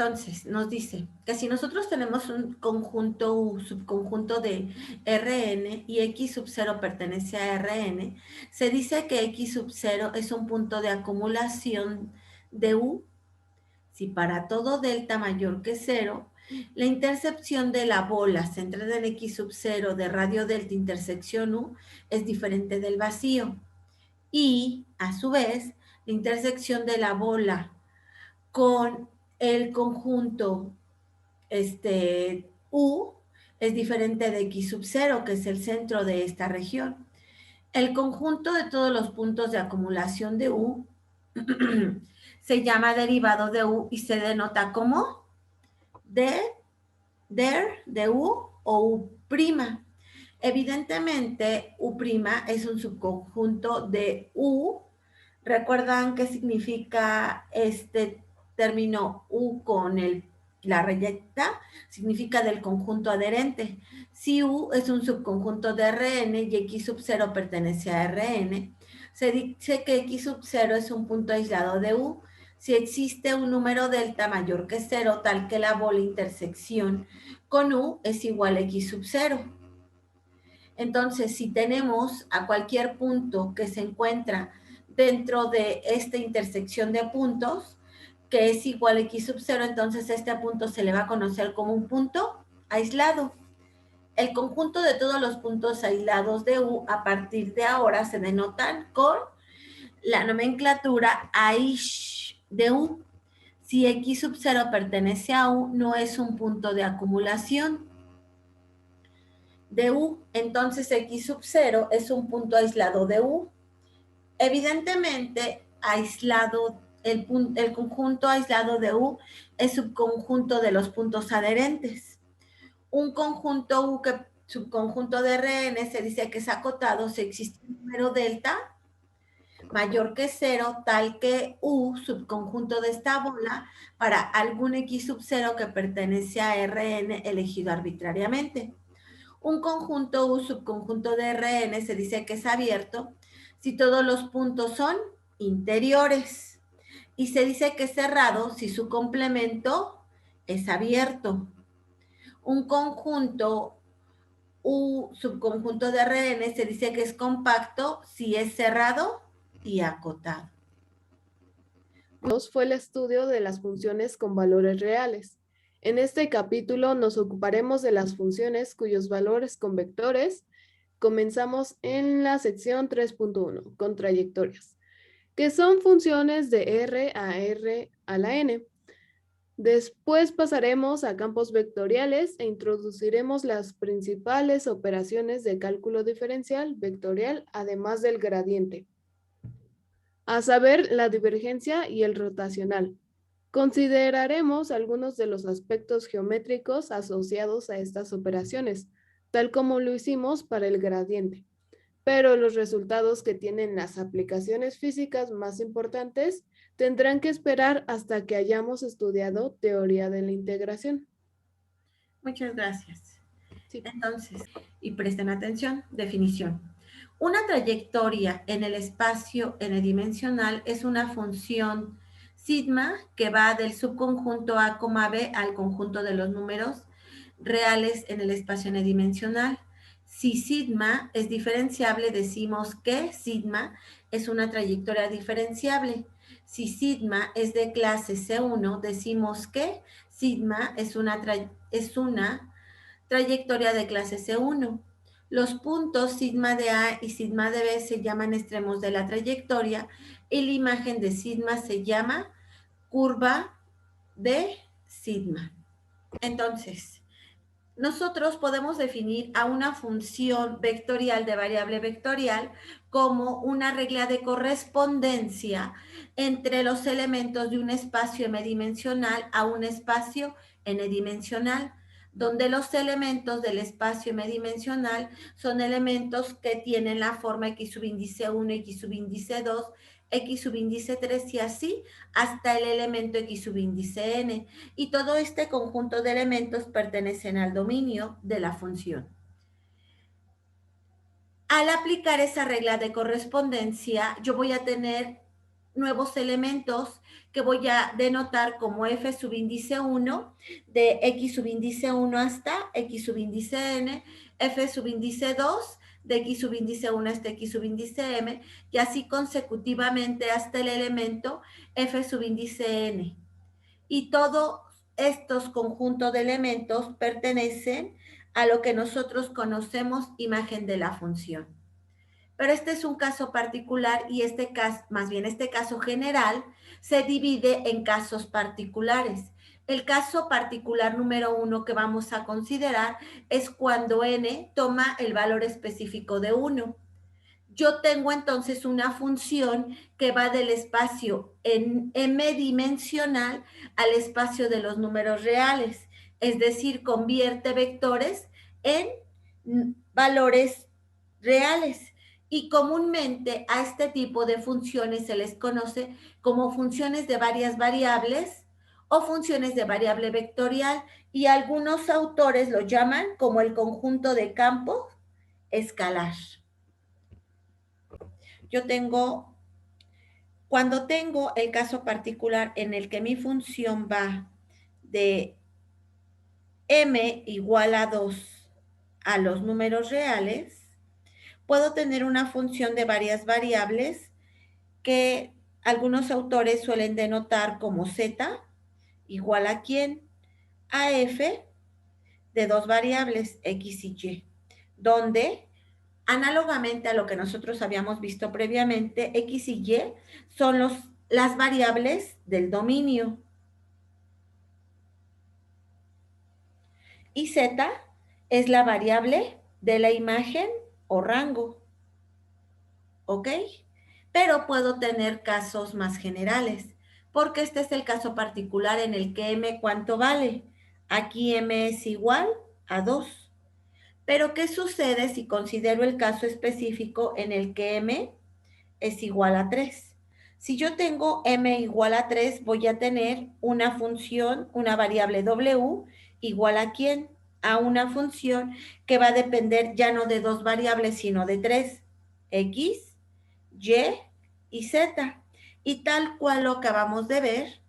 Entonces, nos dice que si nosotros tenemos un conjunto U, subconjunto de Rn y X sub 0 pertenece a Rn, se dice que X sub 0 es un punto de acumulación de U si para todo delta mayor que 0, la intercepción de la bola centrada en X sub 0 de radio delta intersección U es diferente del vacío. Y, a su vez, la intersección de la bola con el conjunto U es diferente de X sub 0, que es el centro de esta región. El conjunto de todos los puntos de acumulación de U se llama derivado de U y se denota como de U o U'. Evidentemente, U' es un subconjunto de U. ¿Recuerdan qué significa este término U con la rayeta? Significa del conjunto adherente. Si U es un subconjunto de Rn y X sub 0 pertenece a Rn, se dice que X sub 0 es un punto aislado de U si existe un número delta mayor que 0, tal que la bola intersección con U es igual a X sub 0. Entonces, si tenemos a cualquier punto que se encuentra dentro de esta intersección de puntos, que es igual a X sub 0, entonces este punto se le va a conocer como un punto aislado. El conjunto de todos los puntos aislados de U a partir de ahora se denotan con la nomenclatura Aish de U. Si X sub 0 pertenece a U, no es un punto de acumulación de U, entonces X sub 0 es un punto aislado de U. Evidentemente, el conjunto aislado de U es subconjunto de los puntos adherentes. Un conjunto U subconjunto de Rn se dice que es acotado si existe un número delta mayor que 0, tal que U, subconjunto de esta bola, para algún X sub 0 que pertenece a Rn elegido arbitrariamente. Un conjunto U subconjunto de Rn se dice que es abierto si todos los puntos son interiores. Y se dice que es cerrado si su complemento es abierto. Un conjunto U subconjunto de Rn se dice que es compacto si es cerrado y acotado. Fue el estudio de las funciones con valores reales. En este capítulo nos ocuparemos de las funciones cuyos valores con vectores. Comenzamos en la sección 3.1, con trayectorias, que son funciones de R a la N. Después pasaremos a campos vectoriales e introduciremos las principales operaciones de cálculo diferencial vectorial, además del gradiente, a saber, la divergencia y el rotacional. Consideraremos algunos de los aspectos geométricos asociados a estas operaciones, tal como lo hicimos para el gradiente. Pero los resultados que tienen las aplicaciones físicas más importantes tendrán que esperar hasta que hayamos estudiado teoría de la integración. Muchas gracias. Sí. Entonces, y presten atención, definición. Una trayectoria en el espacio n-dimensional es una función sigma que va del subconjunto A, B al conjunto de los números reales en el espacio n-dimensional. Si sigma es diferenciable, decimos que sigma es una trayectoria diferenciable. Si sigma es de clase C1, decimos que sigma es una trayectoria de clase C1. Los puntos sigma de A y sigma de B se llaman extremos de la trayectoria y la imagen de sigma se llama curva de sigma. Entonces, nosotros podemos definir a una función vectorial de variable vectorial como una regla de correspondencia entre los elementos de un espacio m-dimensional a un espacio n-dimensional, donde los elementos del espacio m-dimensional son elementos que tienen la forma x subíndice 1, x subíndice 2, x subíndice 3 y así hasta el elemento x subíndice n. Y todo este conjunto de elementos pertenecen al dominio de la función. Al aplicar esa regla de correspondencia, yo voy a tener nuevos elementos que voy a denotar como f subíndice 1, de x subíndice 1 hasta x subíndice n, f subíndice 2, de x subíndice 1 hasta x subíndice m, y así consecutivamente hasta el elemento f subíndice n. Y todos estos conjuntos de elementos pertenecen a lo que nosotros conocemos imagen de la función. Pero este es un caso particular y este caso, más bien este caso general, se divide en casos particulares. El caso particular número 1 que vamos a considerar es cuando n toma el valor específico de 1. Yo tengo entonces una función que va del espacio en m dimensional al espacio de los números reales, es decir, convierte vectores en valores reales. Y comúnmente a este tipo de funciones se les conoce como funciones de varias variables o funciones de variable vectorial, y algunos autores lo llaman como el conjunto de campos escalar. Cuando tengo el caso particular en el que mi función va de m igual a 2 a los números reales, puedo tener una función de varias variables que algunos autores suelen denotar como z igual a quién, a f de dos variables x y y, donde análogamente a lo que nosotros habíamos visto previamente, x y y son las variables del dominio y z es la variable de la imagen o rango, ¿ok? Pero puedo tener casos más generales, porque este es el caso particular en el que m, ¿cuánto vale? Aquí m es igual a 2. Pero ¿qué sucede si considero el caso específico en el que m es igual a 3? Si yo tengo m igual a 3, voy a tener una función, una variable w, igual a ¿quién? A una función que va a depender ya no de dos variables, sino de tres, x, y y z. Y tal cual lo acabamos de ver,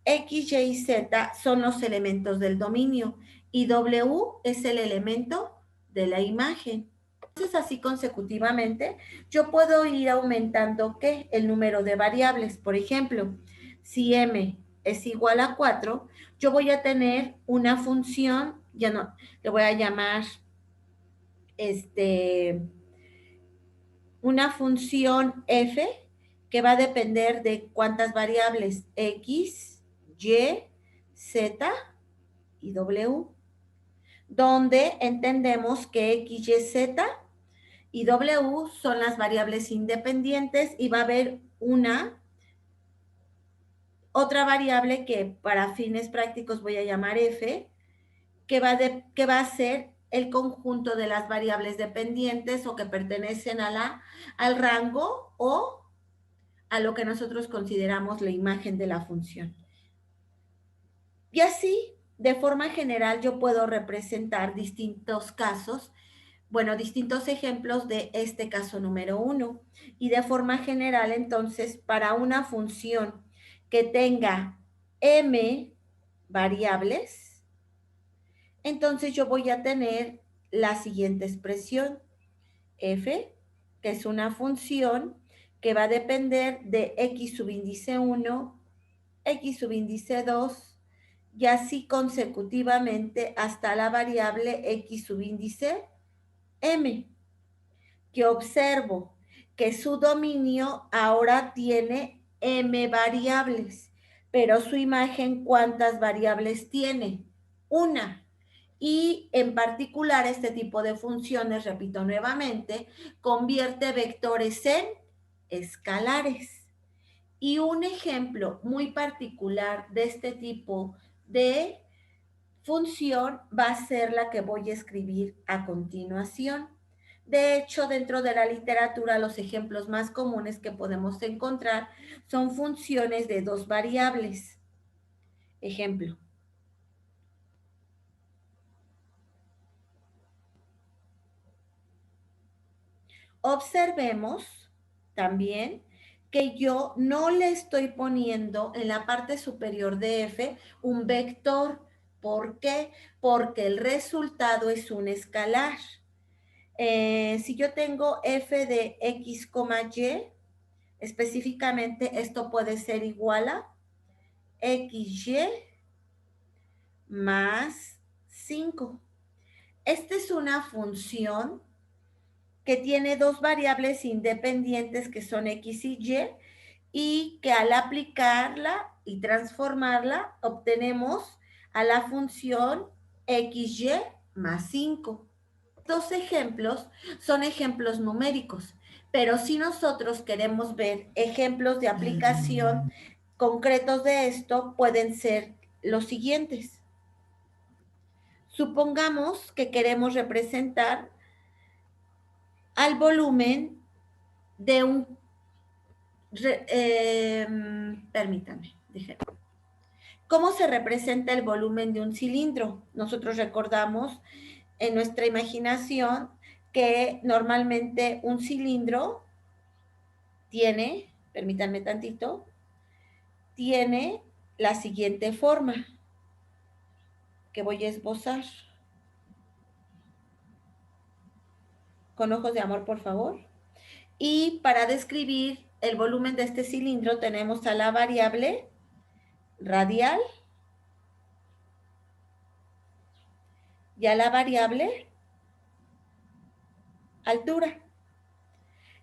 x, y y z son los elementos del dominio y w es el elemento de la imagen. Entonces, así consecutivamente, yo puedo ir aumentando, ¿qué? El número de variables. Por ejemplo, si m es igual a 4, yo voy a tener una función, ya no, le voy a llamar una función f que va a depender de cuántas variables x, y, z y w, donde entendemos que x, y, z y w son las variables independientes y va a haber otra variable que para fines prácticos voy a llamar f, que va a ser el conjunto de las variables dependientes o que pertenecen al rango o a lo que nosotros consideramos la imagen de la función. Y así, de forma general, yo puedo representar distintos casos, bueno, distintos ejemplos de este caso número 1. Y de forma general, entonces, para una función que tenga m variables, entonces yo voy a tener la siguiente expresión, f, que es una función que va a depender de x subíndice 1, x subíndice 2, y así consecutivamente hasta la variable x subíndice m, que observo que su dominio ahora tiene m variables, pero su imagen, ¿cuántas variables tiene? Una. Y en particular este tipo de funciones, repito nuevamente, convierte vectores en escalares. Y un ejemplo muy particular de este tipo de función va a ser la que voy a escribir a continuación. De hecho, dentro de la literatura, los ejemplos más comunes que podemos encontrar son funciones de dos variables. Ejemplo. Observemos también que yo no le estoy poniendo en la parte superior de f un vector. ¿Por qué? Porque el resultado es un escalar. Si yo tengo f de x, y, específicamente esto puede ser igual a xy más 5. Esta es una función que tiene dos variables independientes que son x y que al aplicarla y transformarla obtenemos a la función xy más 5. Estos ejemplos son ejemplos numéricos, pero si nosotros queremos ver ejemplos de aplicación concretos de esto, pueden ser los siguientes. Supongamos que queremos representar al volumen de un... permítame, déjenme. ¿Cómo se representa el volumen de un cilindro? Nosotros recordamos en nuestra imaginación que normalmente un cilindro tiene, permítanme tantito, tiene la siguiente forma que voy a esbozar. Con ojos de amor, por favor. Y para describir el volumen de este cilindro tenemos a la variable radial y a la variable altura.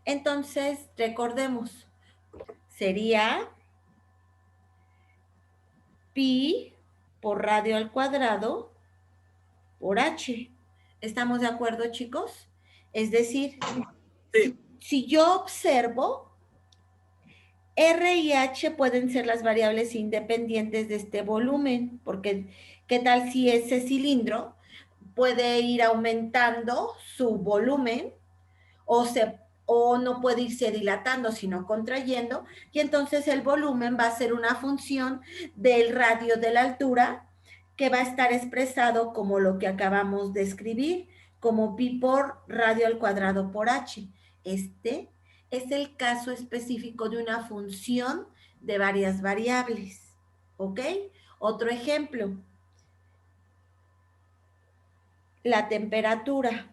Entonces, recordemos, sería pi por radio al cuadrado por h. ¿Estamos de acuerdo, chicos? Es decir, Sí. si yo observo, R y H pueden ser las variables independientes de este volumen, porque ¿qué tal si ese cilindro puede ir aumentando su volumen o no puede irse dilatando, sino contrayendo, y entonces el volumen va a ser una función del radio de la altura que va a estar expresado como lo que acabamos de escribir, como pi por radio al cuadrado por h. Este es el caso específico de una función de varias variables, ¿ok? Otro ejemplo, la temperatura.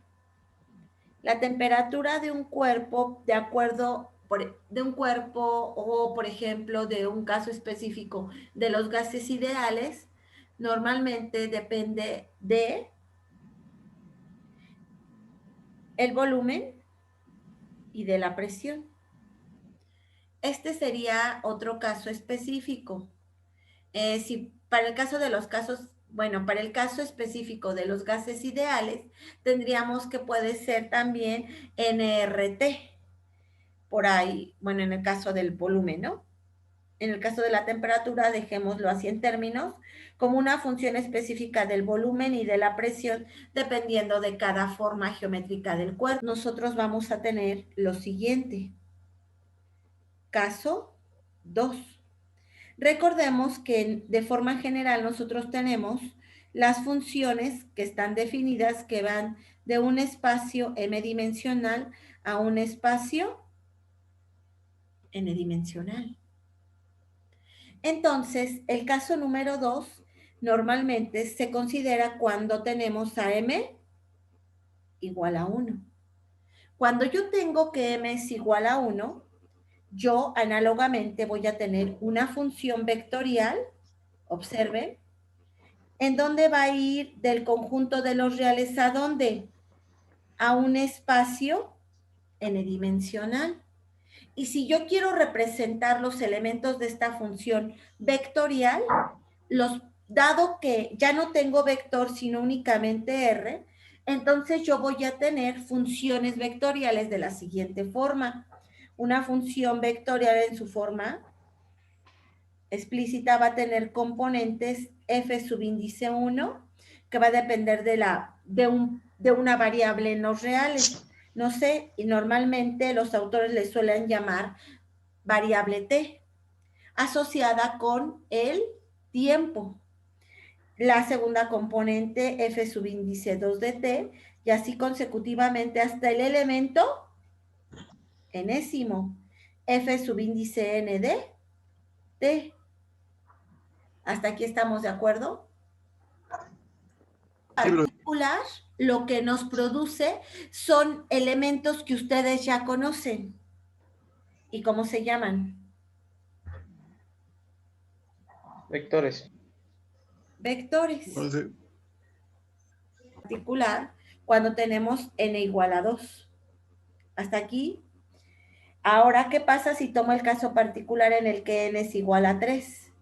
La temperatura de un cuerpo, de acuerdo, de un cuerpo o, por ejemplo, de un caso específico de los gases ideales, normalmente depende de el volumen y de la presión. Este sería otro caso específico. Si para el caso de los casos, bueno, para el caso específico de los gases ideales, tendríamos que puede ser también nRT. Por ahí, bueno, en el caso del volumen, ¿no? En el caso de la temperatura, dejémoslo así en términos, como una función específica del volumen y de la presión, dependiendo de cada forma geométrica del cuerpo. Nosotros vamos a tener lo siguiente. Caso 2. Recordemos que de forma general nosotros tenemos las funciones que están definidas que van de un espacio m-dimensional a un espacio n-dimensional. Entonces, el caso número 2 normalmente se considera cuando tenemos a m igual a 1. Cuando yo tengo que m es igual a 1, yo análogamente voy a tener una función vectorial, observen, en donde va a ir del conjunto de los reales a dónde? A un espacio n-dimensional. Y si yo quiero representar los elementos de esta función vectorial, dado que ya no tengo vector, sino únicamente R, entonces yo voy a tener funciones vectoriales de la siguiente forma. Una función vectorial en su forma explícita va a tener componentes f subíndice 1, que va a depender de una variable en los reales. No sé, y normalmente los autores le suelen llamar variable t, asociada con el tiempo. La segunda componente, f subíndice 2 de t, y así consecutivamente hasta el elemento enésimo. F subíndice N de T. ¿Hasta aquí estamos de acuerdo? Particular, lo que nos produce son elementos que ustedes ya conocen. ¿Y cómo se llaman? Vectores. Vectores. Particular, cuando tenemos n igual a 2. Hasta aquí. Ahora, ¿qué pasa si tomo el caso particular en el que n es igual a 3?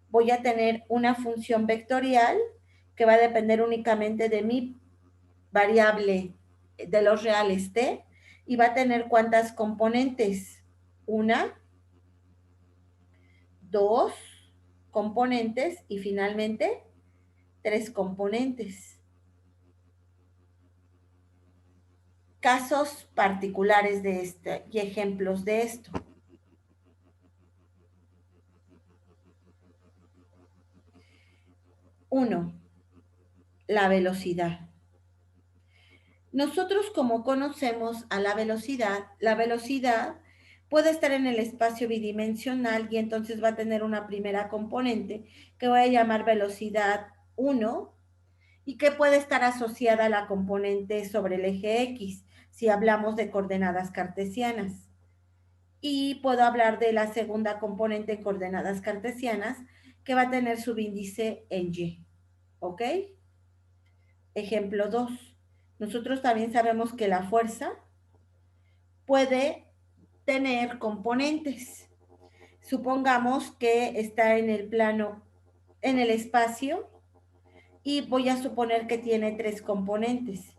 Voy a tener una función vectorial que va a depender únicamente de mi variable de los reales t y va a tener ¿cuántas componentes? Una, dos componentes y finalmente 3 componentes. Casos particulares de este y ejemplos de esto. Uno, la velocidad. Nosotros como conocemos a la velocidad puede estar en el espacio bidimensional y entonces va a tener una primera componente que voy a llamar velocidad 1 y que puede estar asociada a la componente sobre el eje X si hablamos de coordenadas cartesianas. Y puedo hablar de la segunda componente en coordenadas cartesianas que va a tener subíndice en Y. ¿Ok? Ejemplo 2. Nosotros también sabemos que la fuerza puede tener componentes. Supongamos que está en el plano, en el espacio, y voy a suponer que tiene 3 componentes.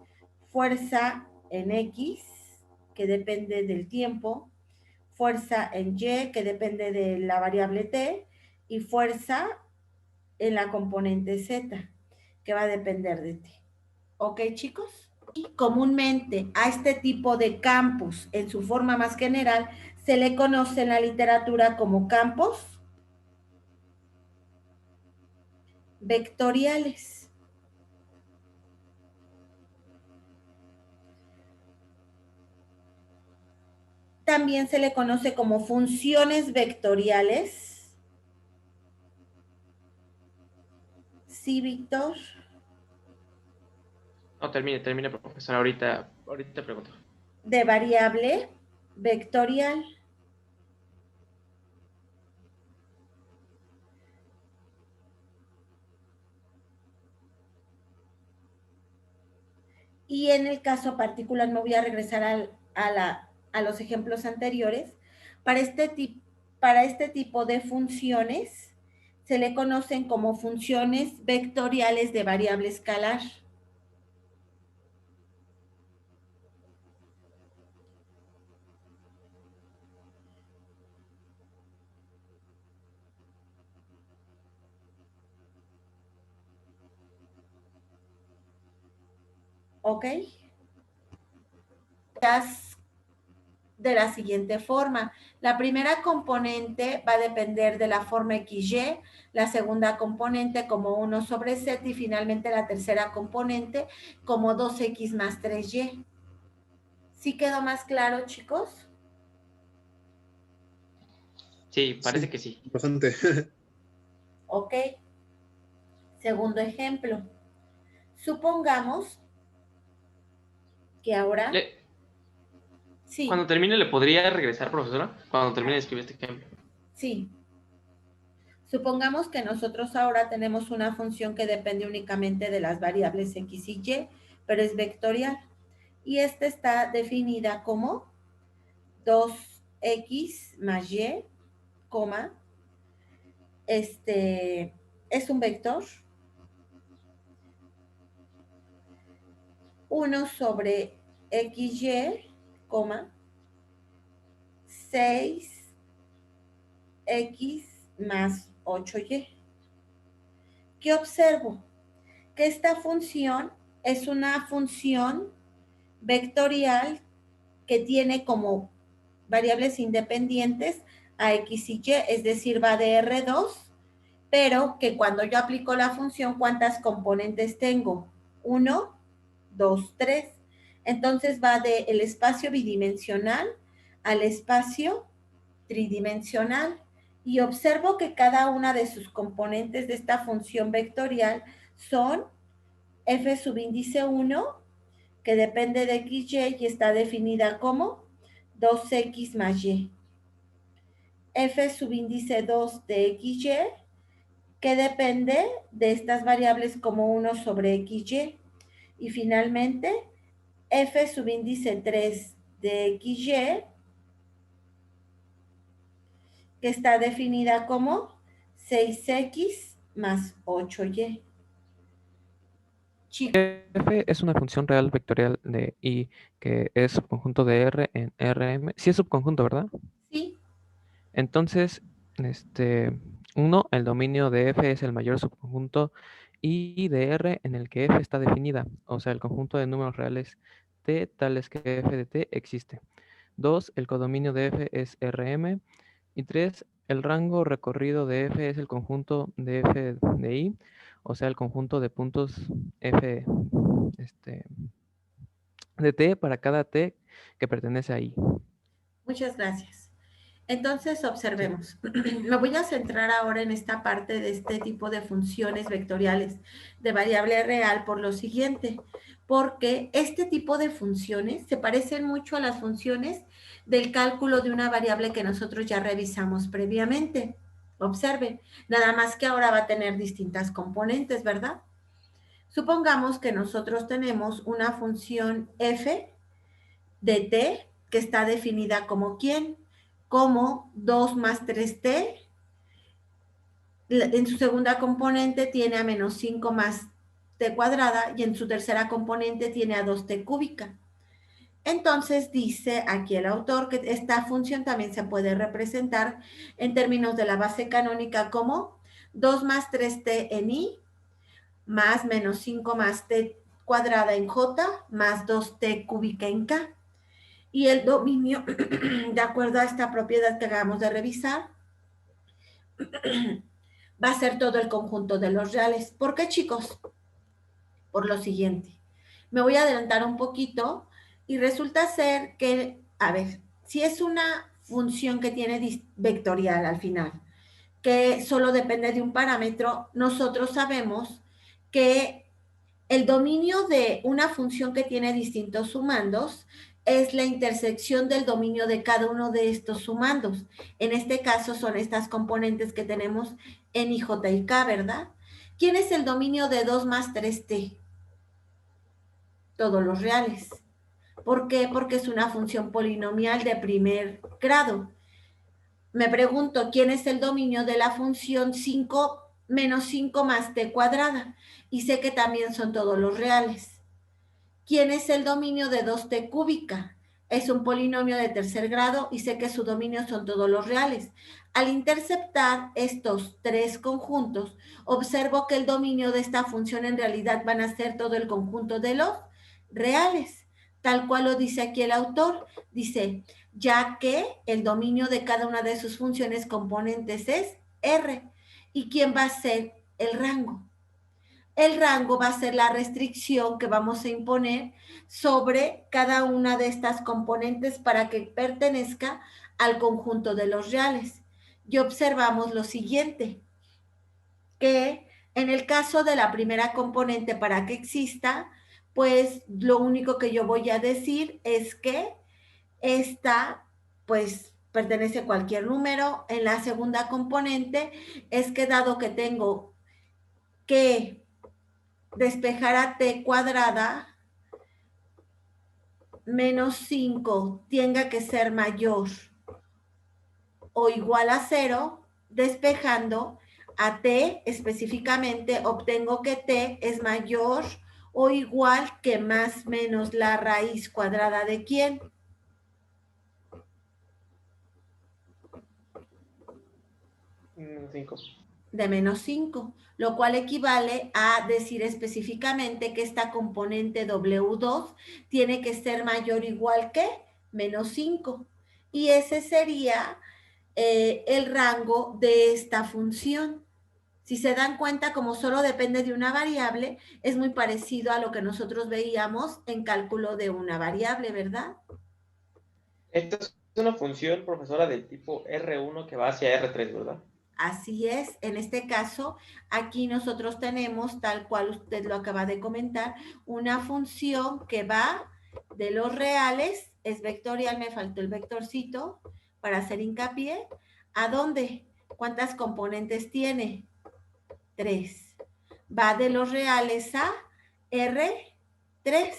Fuerza en X, que depende del tiempo, fuerza en Y, que depende de la variable T, y fuerza en la componente Z, que va a depender de T. ¿Ok, chicos? Y comúnmente a este tipo de campos, en su forma más general, se le conoce en la literatura como campos vectoriales. También se le conoce como funciones vectoriales. ¿Sí, Víctor? No, termine, profesor. Ahorita pregunto. De variable vectorial. Y en el caso particular, me voy a regresar a los ejemplos anteriores. Para este tipo de funciones se le conocen como funciones vectoriales de variable escalar. ¿Ok? De la siguiente forma. La primera componente va a depender de la forma XY, la segunda componente como 1 sobre Z y finalmente la tercera componente como 2X más 3Y. ¿Sí quedó más claro, chicos? Sí, parece que sí. Bastante. Ok. Segundo ejemplo. Supongamos que ahora... Sí. Cuando termine, ¿le podría regresar, profesora? Cuando termine de escribir este ejemplo. Sí. Supongamos que nosotros ahora tenemos una función que depende únicamente de las variables X y Y, pero es vectorial. Y esta está definida como 2X más Y, coma, es un vector, 1 sobre XY, coma, 6X más 8Y. ¿Qué observo? Que esta función es una función vectorial que tiene como variables independientes a X y Y, es decir, va de R2, pero que cuando yo aplico la función, ¿cuántas componentes tengo? 1, 2, 3. Entonces va del espacio bidimensional al espacio tridimensional y observo que cada una de sus componentes de esta función vectorial son f subíndice 1, que depende de xy y está definida como 2x más y. F subíndice 2 de xy, que depende de estas variables como 1 sobre xy. Y finalmente, f subíndice 3 de xy, que está definida como 6x más 8y. Chicos, F es una función real vectorial de I que es subconjunto de R en Rm. Sí es subconjunto, ¿verdad? sí, Entonces, 1, el dominio de F es el mayor subconjunto I de R en el que F está definida, o sea, el conjunto de números reales T tales que F de T existe. 2, el codominio de F es Rm. Y 3, el rango recorrido de F es el conjunto de F de I, o sea, el conjunto de puntos F de T para cada T que pertenece a I. muchas gracias. Entonces, Sí. observemos. Me voy a centrar ahora en esta parte de este tipo de funciones vectoriales de variable real por lo siguiente, porque este tipo de funciones se parecen mucho a las funciones del cálculo de una variable que nosotros ya revisamos previamente. Observen, nada más que ahora va a tener distintas componentes, ¿verdad? Supongamos que nosotros tenemos una función f de t que está definida como ¿quién? Como 2 más 3t. En su segunda componente tiene a menos 5 más t cuadrada y en su tercera componente tiene a 2t cúbica. Entonces dice aquí el autor que esta función también se puede representar en términos de la base canónica como 2 más 3t en i más menos 5 más t cuadrada en j más 2t cúbica en k. Y el dominio, de acuerdo a esta propiedad que acabamos de revisar, va a ser todo el conjunto de los reales. ¿Por qué, chicos? Por lo siguiente. Me voy a adelantar un poquito y resulta ser que, a ver, si es una función que tiene vectorial al final, que solo depende de un parámetro, nosotros sabemos que el dominio de una función que tiene distintos sumandos es la intersección del dominio de cada uno de estos sumandos. En este caso son estas componentes que tenemos en I, J y K, ¿verdad? ¿Quién es el dominio de 2 más 3t? Todos los reales. ¿Por qué? Porque es una función polinomial de primer grado. Me pregunto, ¿quién es el dominio de la función 5 menos 5 más t cuadrada? Y sé que también son todos los reales. ¿Quién es el dominio de 2t cúbica? Es un polinomio de tercer grado y sé que su dominio son todos los reales. Al interceptar estos tres conjuntos, observo que el dominio de esta función en realidad van a ser todo el conjunto de los reales, tal cual lo dice aquí el autor. Dice, ya que el dominio de cada una de sus funciones componentes es R. ¿Y quién va a ser el rango? El rango va a ser la restricción que vamos a imponer sobre cada una de estas componentes para que pertenezca al conjunto de los reales. Y observamos lo siguiente, que en el caso de la primera componente para que exista, pues lo único que yo voy a decir es que esta, pues pertenece a cualquier número. En la segunda componente es que dado que tengo que despejar a t cuadrada menos 5 tenga que ser mayor o igual a 0, despejando a t específicamente, obtengo que t es mayor o igual que más menos la raíz cuadrada de ¿quién? 5. De menos 5, lo cual equivale a decir específicamente que esta componente W2 tiene que ser mayor o igual que menos 5. Y ese sería el rango de esta función. Si se dan cuenta, como solo depende de una variable, es muy parecido a lo que nosotros veíamos en cálculo de una variable, ¿verdad? Esto es una función, profesora, del tipo R1 que va hacia R3, ¿verdad? Así es, en este caso, aquí nosotros tenemos, tal cual usted lo acaba de comentar, una función que va de los reales, es vectorial, me faltó el vectorcito para hacer hincapié. ¿A dónde? ¿Cuántas componentes tiene? 3. Va de los reales a R3.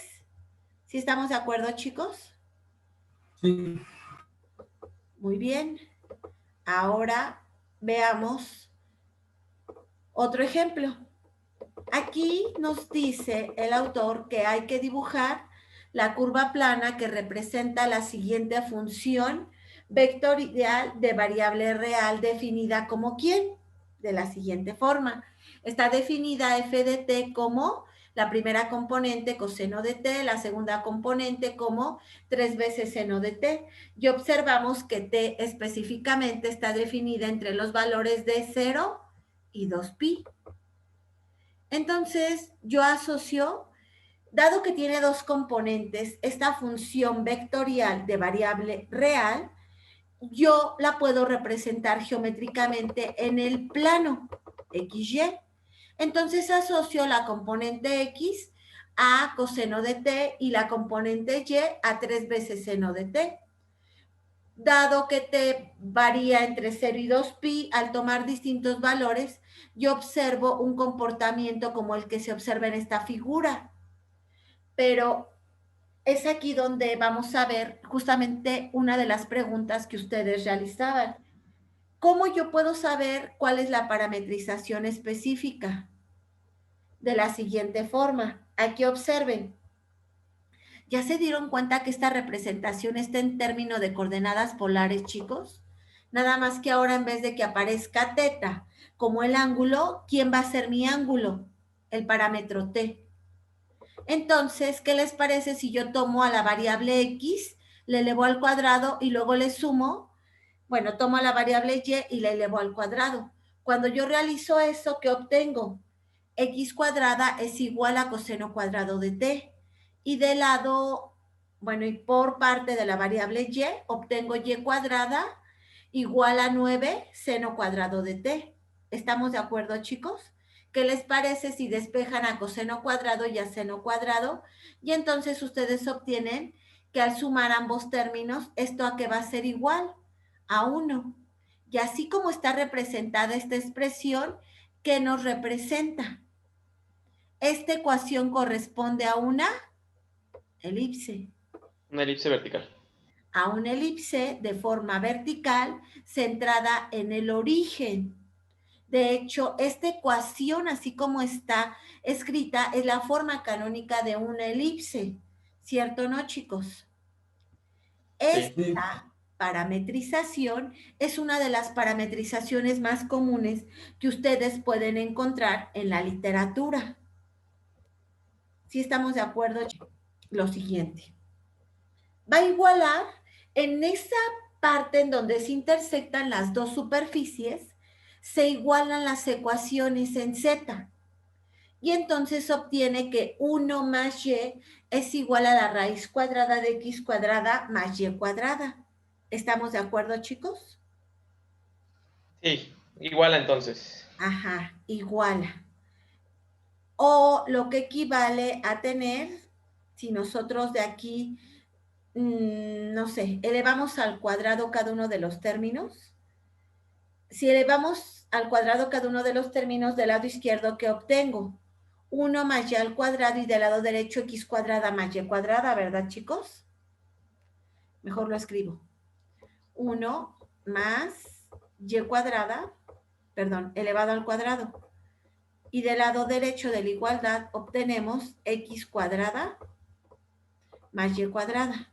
¿Sí estamos de acuerdo, chicos? Sí. Muy bien. Ahora veamos otro ejemplo. Aquí nos dice el autor que hay que dibujar la curva plana que representa la siguiente función vectorial de variable real definida como ¿quién? De la siguiente forma. Está definida f de t como la primera componente coseno de t, la segunda componente como 3 veces seno de t. Y observamos que t específicamente está definida entre los valores de 0 y 2pi. Entonces, yo asocio, dado que tiene dos componentes, esta función vectorial de variable real, yo la puedo representar geométricamente en el plano XY. Entonces, asocio la componente X a coseno de t y la componente Y a 3 veces seno de t. Dado que t varía entre 0 y 2pi, al tomar distintos valores, yo observo un comportamiento como el que se observa en esta figura. Pero es aquí donde vamos a ver justamente una de las preguntas que ustedes realizaban. ¿Cómo yo puedo saber cuál es la parametrización específica? De la siguiente forma. Aquí observen. ¿Ya se dieron cuenta que esta representación está en términos de coordenadas polares, chicos? Nada más que ahora en vez de que aparezca teta como el ángulo, ¿quién va a ser mi ángulo? El parámetro t. Entonces, ¿qué les parece si yo tomo a la variable x, le elevo al cuadrado y luego le sumo? Bueno, tomo a la variable y y la elevo al cuadrado. Cuando yo realizo eso, ¿qué obtengo? X cuadrada es igual a coseno cuadrado de t. Y del lado, bueno, y por parte de la variable y, obtengo y cuadrada igual a 9 seno cuadrado de t. ¿Estamos de acuerdo, chicos? ¿Qué les parece si despejan a coseno cuadrado y a seno cuadrado? Y entonces ustedes obtienen que al sumar ambos términos, ¿esto a qué va a ser igual? A 1. Y así como está representada esta expresión, ¿qué nos representa? Esta ecuación corresponde a una elipse. Una elipse vertical. A una elipse de forma vertical centrada en el origen. De hecho, esta ecuación, así como está escrita, es la forma canónica de una elipse. ¿Cierto o no, chicos? Esta parametrización es una de las parametrizaciones más comunes que ustedes pueden encontrar en la literatura. ¿Sí estamos de acuerdo? Lo siguiente. Va a igualar en esa parte en donde se intersectan las dos superficies, se igualan las ecuaciones en Z. Y entonces obtiene que 1 más y es igual a la raíz cuadrada de x cuadrada más y cuadrada. ¿Estamos de acuerdo, chicos? Sí, igual entonces. Ajá, iguala. O lo que equivale a tener, si nosotros de aquí, no sé, elevamos al cuadrado cada uno de los términos. Si elevamos al cuadrado cada uno de los términos del lado izquierdo, ¿qué obtengo? 1 más y al cuadrado y del lado derecho x cuadrada más y cuadrada, ¿verdad, chicos? Mejor lo escribo. 1 más y cuadrada, perdón, elevado al cuadrado. Y del lado derecho de la igualdad obtenemos x cuadrada más y cuadrada.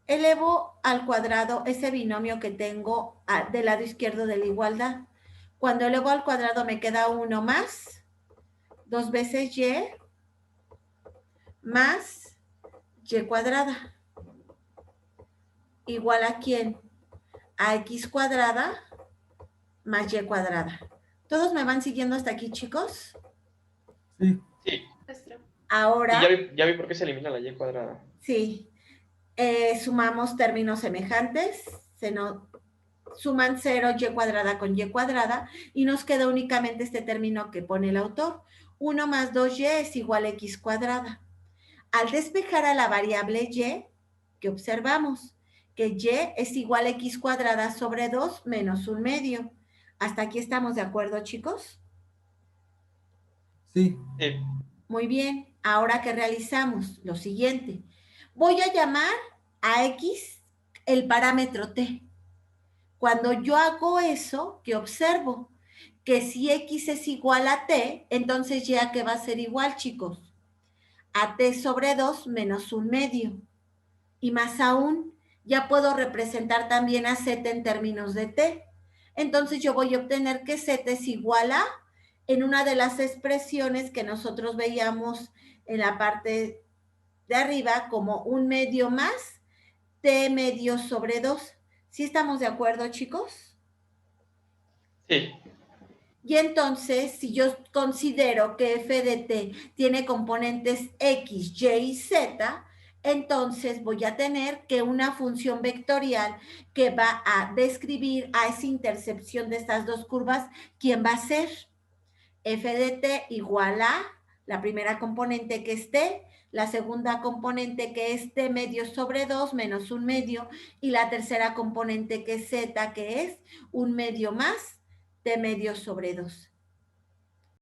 Elevo al cuadrado ese binomio que tengo del lado izquierdo de la igualdad. Cuando elevo al cuadrado me queda 1 más 2 veces y más y cuadrada. Igual a ¿quién? A x cuadrada más y cuadrada. ¿Todos me van siguiendo hasta aquí, chicos? Sí. Sí. Ahora, Y ya vi por qué se elimina la y cuadrada. sí. Sumamos términos semejantes, se nos suman 0 y cuadrada con y cuadrada y nos queda únicamente este término que pone el autor. 1 más 2y es igual a x cuadrada. Al despejar a la variable y, ¿qué observamos? Que y es igual a x cuadrada sobre 2 menos 1/2. ¿Hasta aquí estamos de acuerdo, chicos? Sí. Muy bien. Ahora, ¿qué realizamos? Lo siguiente. Voy a llamar a x el parámetro t. Cuando yo hago eso, ¿qué observo? Que si x es igual a t, entonces ya que va a ser igual, chicos, a t sobre 2 menos 1/2. Y más aún, ya puedo representar también a z en términos de t. Entonces yo voy a obtener que z es igual a, en una de las expresiones que nosotros veíamos en la parte de arriba, como 1/2 más t medio sobre 2. ¿Sí estamos de acuerdo, chicos? Sí. Y entonces, si yo considero que f de t tiene componentes x, y y z, entonces voy a tener que una función vectorial que va a describir a esa intercepción de estas dos curvas, ¿quién va a ser? F de t igual a la primera componente que es t, la segunda componente que es t medio sobre 2 menos 1/2 y la tercera componente que es z, que es 1/2 más t medio sobre 2.